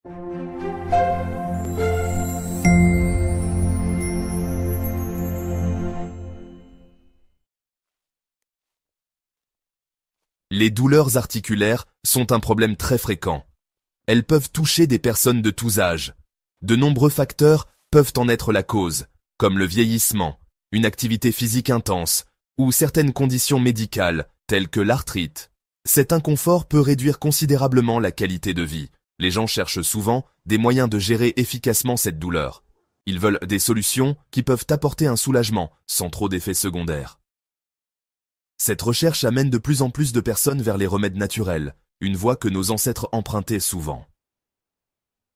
Les douleurs articulaires sont un problème très fréquent. Elles peuvent toucher des personnes de tous âges. De nombreux facteurs peuvent en être la cause, comme le vieillissement, une activité physique intense ou certaines conditions médicales telles que l'arthrite. Cet inconfort peut réduire considérablement la qualité de vie. Les gens cherchent souvent des moyens de gérer efficacement cette douleur. Ils veulent des solutions qui peuvent apporter un soulagement sans trop d'effets secondaires. Cette recherche amène de plus en plus de personnes vers les remèdes naturels, une voie que nos ancêtres empruntaient souvent.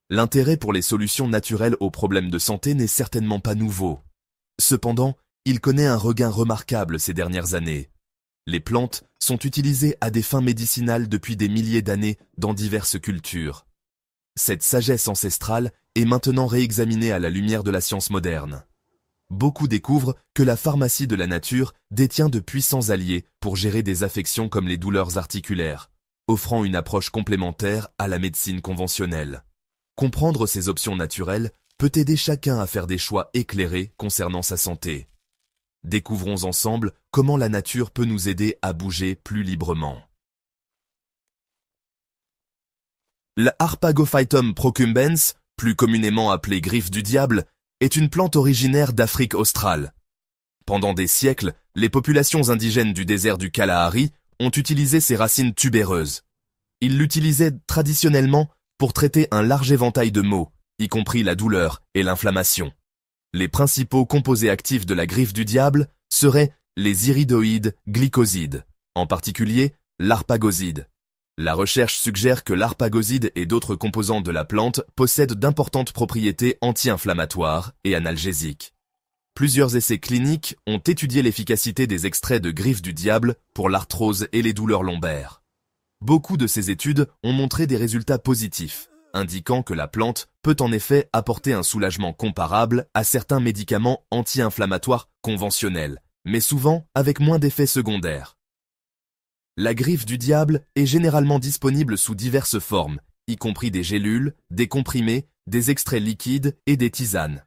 L'intérêt pour les solutions naturelles aux problèmes de santé n'est certainement pas nouveau. Cependant, il connaît un regain remarquable ces dernières années. Les plantes sont utilisées à des fins médicinales depuis des milliers d'années dans diverses cultures. Cette sagesse ancestrale est maintenant réexaminée à la lumière de la science moderne. Beaucoup découvrent que la pharmacie de la nature détient de puissants alliés pour gérer des affections comme les douleurs articulaires, offrant une approche complémentaire à la médecine conventionnelle. Comprendre ces options naturelles peut aider chacun à faire des choix éclairés concernant sa santé. Découvrons ensemble comment la nature peut nous aider à bouger plus librement. La Harpagophytum procumbens, plus communément appelée griffe du diable, est une plante originaire d'Afrique australe. Pendant des siècles, les populations indigènes du désert du Kalahari ont utilisé ses racines tubéreuses. Ils l'utilisaient traditionnellement pour traiter un large éventail de maux, y compris la douleur et l'inflammation. Les principaux composés actifs de la griffe du diable seraient les iridoïdes glycosides, en particulier l'arpagoside. La recherche suggère que l'arpagoside et d'autres composants de la plante possèdent d'importantes propriétés anti-inflammatoires et analgésiques. Plusieurs essais cliniques ont étudié l'efficacité des extraits de griffe du diable pour l'arthrose et les douleurs lombaires. Beaucoup de ces études ont montré des résultats positifs, indiquant que la plante peut en effet apporter un soulagement comparable à certains médicaments anti-inflammatoires conventionnels, mais souvent avec moins d'effets secondaires. La griffe du diable est généralement disponible sous diverses formes, y compris des gélules, des comprimés, des extraits liquides et des tisanes.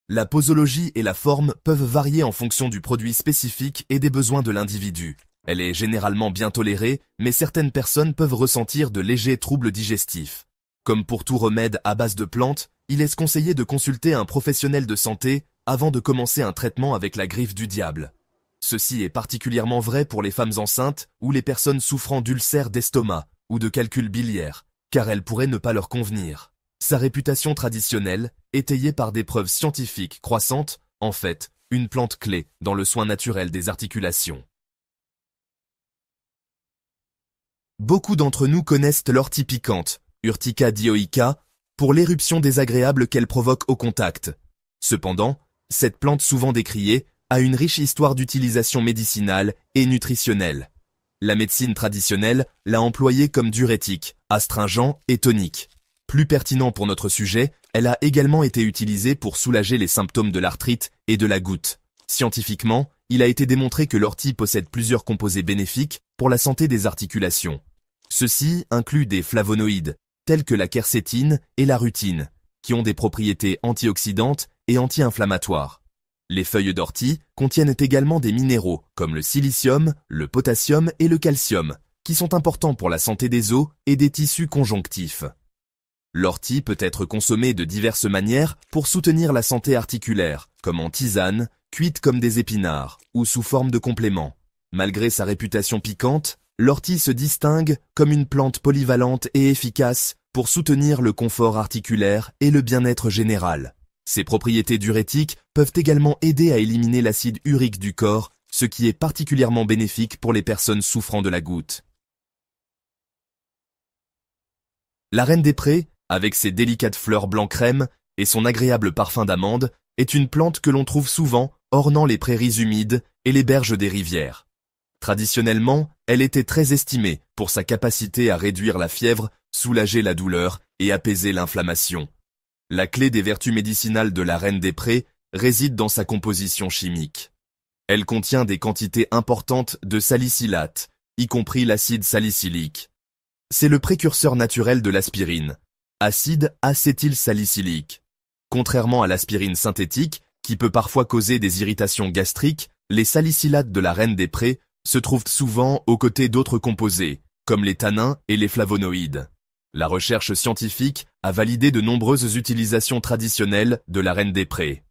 La posologie et la forme peuvent varier en fonction du produit spécifique et des besoins de l'individu. Elle est généralement bien tolérée, mais certaines personnes peuvent ressentir de légers troubles digestifs. Comme pour tout remède à base de plantes, il est conseillé de consulter un professionnel de santé avant de commencer un traitement avec la griffe du diable. Ceci est particulièrement vrai pour les femmes enceintes ou les personnes souffrant d'ulcères d'estomac ou de calculs biliaires, car elle pourrait ne pas leur convenir. Sa réputation traditionnelle, étayée par des preuves scientifiques croissantes, en fait, une plante clé dans le soin naturel des articulations. Beaucoup d'entre nous connaissent l'ortie piquante, Urtica dioica, pour l'éruption désagréable qu'elle provoque au contact. Cependant, cette plante souvent décriée a une riche histoire d'utilisation médicinale et nutritionnelle. La médecine traditionnelle l'a employée comme diurétique, astringent et tonique. Plus pertinent pour notre sujet, elle a également été utilisée pour soulager les symptômes de l'arthrite et de la goutte. Scientifiquement, il a été démontré que l'ortie possède plusieurs composés bénéfiques pour la santé des articulations. Ceux-ci incluent des flavonoïdes, tels que la quercétine et la rutine, qui ont des propriétés antioxydantes et anti-inflammatoires. Les feuilles d'ortie contiennent également des minéraux comme le silicium, le potassium et le calcium, qui sont importants pour la santé des os et des tissus conjonctifs. L'ortie peut être consommée de diverses manières pour soutenir la santé articulaire, comme en tisane, cuite comme des épinards, ou sous forme de complément. Malgré sa réputation piquante, l'ortie se distingue comme une plante polyvalente et efficace pour soutenir le confort articulaire et le bien-être général. Ses propriétés diurétiques peuvent également aider à éliminer l'acide urique du corps, ce qui est particulièrement bénéfique pour les personnes souffrant de la goutte. La reine des prés, avec ses délicates fleurs blanc crème et son agréable parfum d'amande, est une plante que l'on trouve souvent ornant les prairies humides et les berges des rivières. Traditionnellement, elle était très estimée pour sa capacité à réduire la fièvre, soulager la douleur et apaiser l'inflammation. La clé des vertus médicinales de la reine des prés réside dans sa composition chimique. Elle contient des quantités importantes de salicylates, y compris l'acide salicylique. C'est le précurseur naturel de l'aspirine. Acide acétylsalicylique. Contrairement à l'aspirine synthétique, qui peut parfois causer des irritations gastriques, les salicylates de la reine des prés se trouvent souvent aux côtés d'autres composés, comme les tannins et les flavonoïdes. La recherche scientifique a validé de nombreuses utilisations traditionnelles de la reine des prés.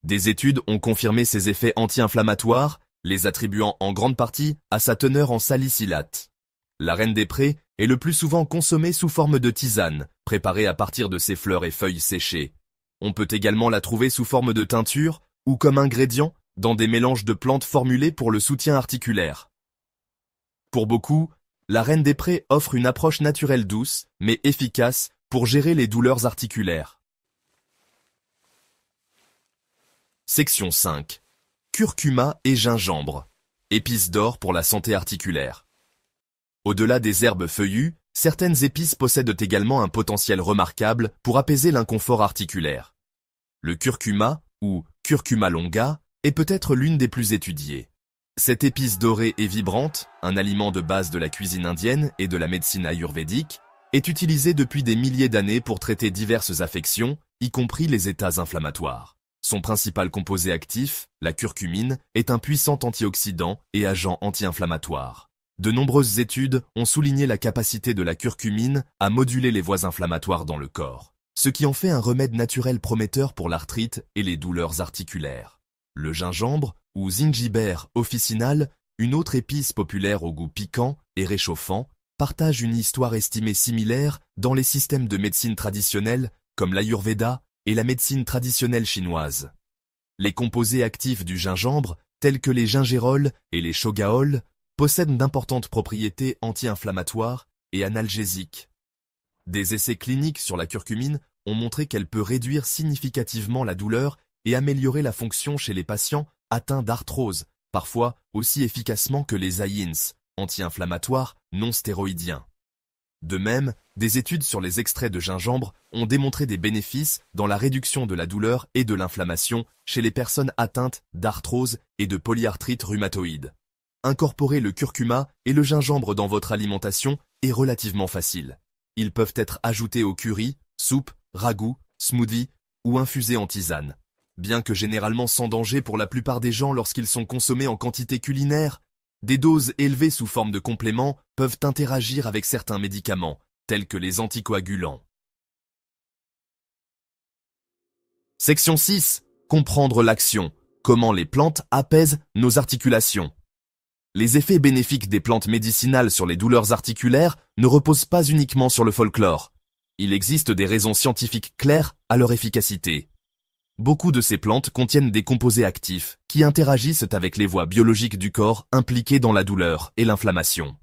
Des études ont confirmé ses effets anti-inflammatoires, les attribuant en grande partie à sa teneur en salicylate. La reine des prés est le plus souvent consommée sous forme de tisane, préparée à partir de ses fleurs et feuilles séchées. On peut également la trouver sous forme de teinture ou comme ingrédient dans des mélanges de plantes formulés pour le soutien articulaire. Pour beaucoup, la reine des prés offre une approche naturelle douce, mais efficace pour gérer les douleurs articulaires. Section 5. Curcuma et gingembre. Épices d'or pour la santé articulaire. Au-delà des herbes feuillues, certaines épices possèdent également un potentiel remarquable pour apaiser l'inconfort articulaire. Le curcuma, ou curcuma longa, est peut-être l'une des plus étudiées. Cette épice dorée et vibrante, un aliment de base de la cuisine indienne et de la médecine ayurvédique, est utilisée depuis des milliers d'années pour traiter diverses affections, y compris les états inflammatoires. Son principal composé actif, la curcumine, est un puissant antioxydant et agent anti-inflammatoire. De nombreuses études ont souligné la capacité de la curcumine à moduler les voies inflammatoires dans le corps, ce qui en fait un remède naturel prometteur pour l'arthrite et les douleurs articulaires. Le gingembre, ou zingiber officinal, une autre épice populaire au goût piquant et réchauffant, partage une histoire estimée similaire dans les systèmes de médecine traditionnelle comme l'Ayurveda et la médecine traditionnelle chinoise. Les composés actifs du gingembre, tels que les gingérols et les shogaols, possèdent d'importantes propriétés anti-inflammatoires et analgésiques. Des essais cliniques sur la curcumine ont montré qu'elle peut réduire significativement la douleur et améliorer la fonction chez les patients atteints d'arthrose, parfois aussi efficacement que les AINS, anti-inflammatoires non stéroïdiens. De même, des études sur les extraits de gingembre ont démontré des bénéfices dans la réduction de la douleur et de l'inflammation chez les personnes atteintes d'arthrose et de polyarthrite rhumatoïde. Incorporer le curcuma et le gingembre dans votre alimentation est relativement facile. Ils peuvent être ajoutés au curry, soupe, ragoût, smoothie ou infusés en tisane. Bien que généralement sans danger pour la plupart des gens lorsqu'ils sont consommés en quantité culinaire, des doses élevées sous forme de compléments peuvent interagir avec certains médicaments, tels que les anticoagulants. Section 6. Comprendre l'action. Comment les plantes apaisent nos articulations. Les effets bénéfiques des plantes médicinales sur les douleurs articulaires ne reposent pas uniquement sur le folklore. Il existe des raisons scientifiques claires à leur efficacité. Beaucoup de ces plantes contiennent des composés actifs qui interagissent avec les voies biologiques du corps impliquées dans la douleur et l'inflammation.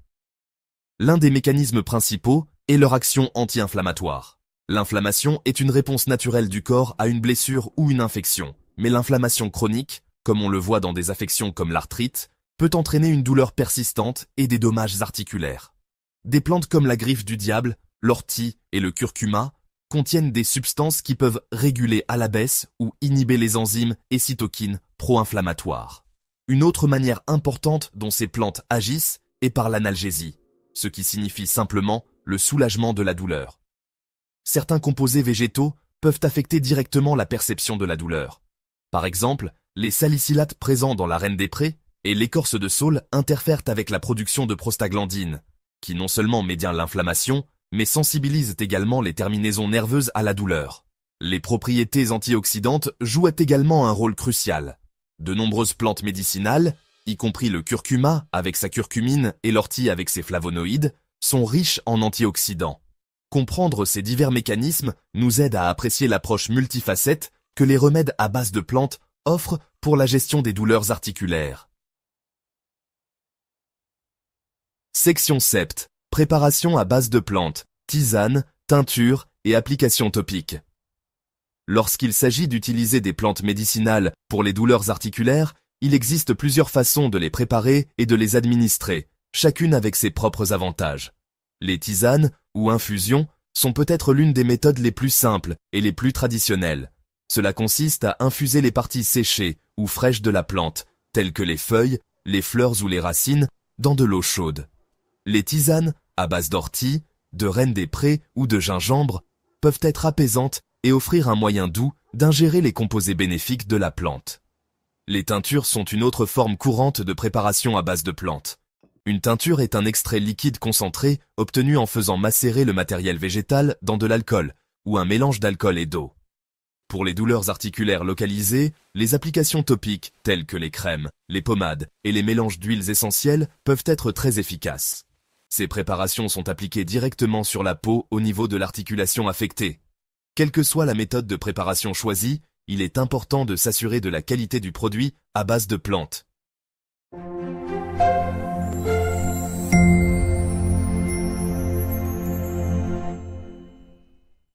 L'un des mécanismes principaux est leur action anti-inflammatoire. L'inflammation est une réponse naturelle du corps à une blessure ou une infection, mais l'inflammation chronique, comme on le voit dans des affections comme l'arthrite, peut entraîner une douleur persistante et des dommages articulaires. Des plantes comme la griffe du diable, l'ortie et le curcuma contiennent des substances qui peuvent réguler à la baisse ou inhiber les enzymes et cytokines pro-inflammatoires. Une autre manière importante dont ces plantes agissent est par l'analgésie, ce qui signifie simplement le soulagement de la douleur. Certains composés végétaux peuvent affecter directement la perception de la douleur. Par exemple, les salicylates présents dans la reine des prés et l'écorce de saule interfèrent avec la production de prostaglandines, qui non seulement médient l'inflammation, mais sensibilisent également les terminaisons nerveuses à la douleur. Les propriétés antioxydantes jouent également un rôle crucial. De nombreuses plantes médicinales, y compris le curcuma avec sa curcumine et l'ortie avec ses flavonoïdes, sont riches en antioxydants. Comprendre ces divers mécanismes nous aide à apprécier l'approche multifacette que les remèdes à base de plantes offrent pour la gestion des douleurs articulaires. Section 7. Préparation à base de plantes, tisane, teinture et applications topiques. Lorsqu'il s'agit d'utiliser des plantes médicinales pour les douleurs articulaires, il existe plusieurs façons de les préparer et de les administrer, chacune avec ses propres avantages. Les tisanes, ou infusions, sont peut-être l'une des méthodes les plus simples et les plus traditionnelles. Cela consiste à infuser les parties séchées ou fraîches de la plante, telles que les feuilles, les fleurs ou les racines, dans de l'eau chaude. Les tisanes, à base d'ortie, de reine des prés ou de gingembre, peuvent être apaisantes et offrir un moyen doux d'ingérer les composés bénéfiques de la plante. Les teintures sont une autre forme courante de préparation à base de plantes. Une teinture est un extrait liquide concentré obtenu en faisant macérer le matériel végétal dans de l'alcool ou un mélange d'alcool et d'eau. Pour les douleurs articulaires localisées, les applications topiques telles que les crèmes, les pommades et les mélanges d'huiles essentielles peuvent être très efficaces. Ces préparations sont appliquées directement sur la peau au niveau de l'articulation affectée. Quelle que soit la méthode de préparation choisie, il est important de s'assurer de la qualité du produit à base de plantes.